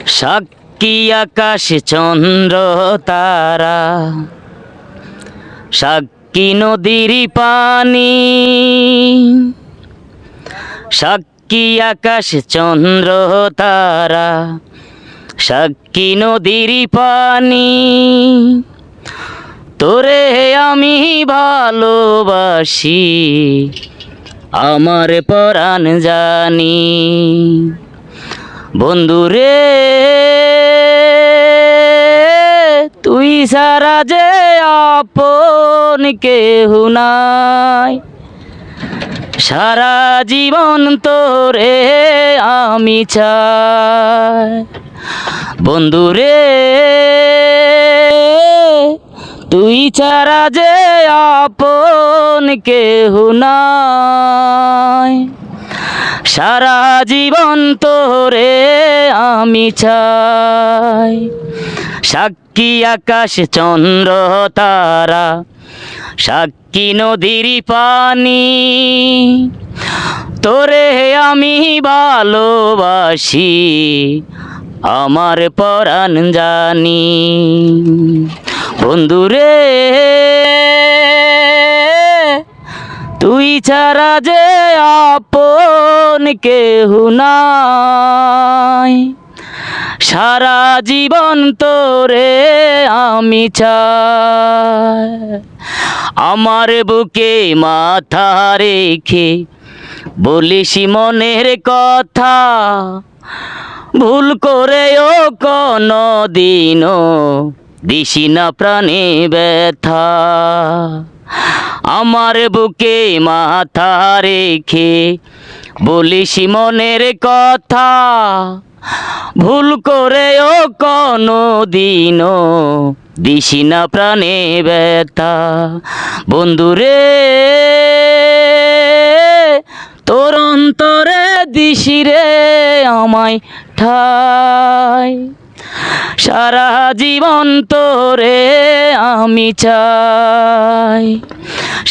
সাক্ষী আকাশ চন্দ্র তারা, সাক্ষী নদীর পানি। সাক্ষী আকাশ চন্দ্র তারা, সাক্ষী নদীর পানি। তোরে আমি ভালোবাসি, আমার পরাণ জানি। বন্ধুরে তুই সারা যে আপন কেহ নাই, সারা জীবন তোরে আমি চাই। বন্ধুরে তুই ছাড়া যে আপন কেহ নাই, সারা জীবন তোরে আমি চাই। সাক্ষী আকাশ চন্দ্র তারা, সাক্ষী নদীর পানি। তোরে আমি ভালোবাসি, আমার পরাণ জানি। বন্ধুরে তুই ছাড়া যে আপন কেহ নাই, সারা জীবন তোরে আমি চাই। আমার বুকে মাথা রেখে বলিস মনের কথা, ভুল করেও কোনো দিনও দিসি না প্রাণে ব্যথা। আমার বুকে মাথা রেখে বলিস মনের কথা, ভুল করেও কোনো দিনও দিসি না প্রাণে ব্যথা। বন্ধুরে তোর অন্তরে দিসি রে আমায় ঠাই, সারা জীবন তোরে আমি চাই।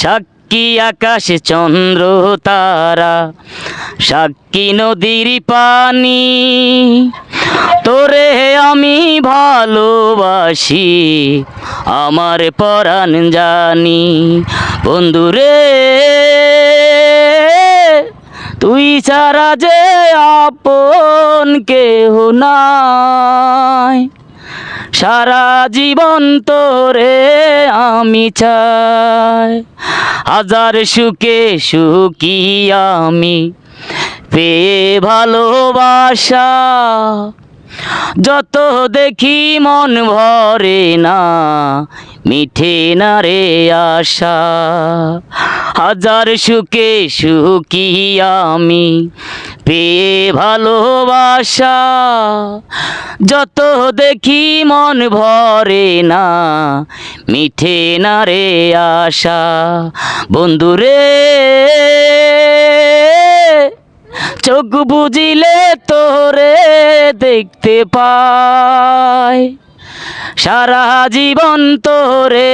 সাক্ষী আকাশ চন্দ্র তারা, সাক্ষী নদীর পানি। তোরে আমি ভালোবাসি, আমার পরাণ জানি। বন্ধুরে তুই ছাড়া যে আপন কেহ নাই, সারা জীবন তোরে আমি চাই। হাজার সুখে সুখী আমি পেয়ে ভালোবাসা, যত দেখি মন ভরে না, মিঠে না রে আশা। হাজার সুখে সুখী আমি পেয়ে ভালোবাসা, যত দেখি মন ভরে না, মিঠে না রে আশা। বন্ধুরে চোখ বুজিলে তোরে দেখতে পাই, সারা জীবন তোরে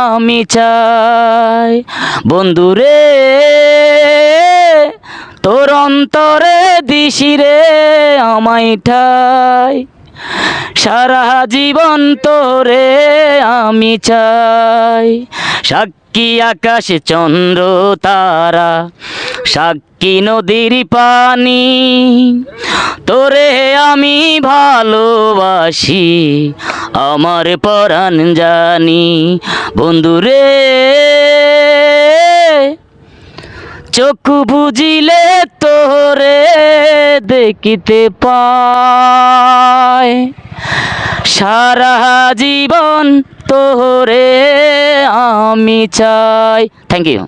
আমি চাই। বন্ধুরে তোর অন্তরে দিসি রে আমায় ঠাই, সারা জীবন তোরে আমি চাই। সাক্ষী আকাশ চন্দ্র তারা, সাক্ষী নদীর পানি। তোরে আমি ভালোবাসি, আমার পরাণ জানি। বন্ধুরে চোখ বুজিলে তোরে দেখিতে পাই, সারা জীবন তোরে আমি চাই। Thank you.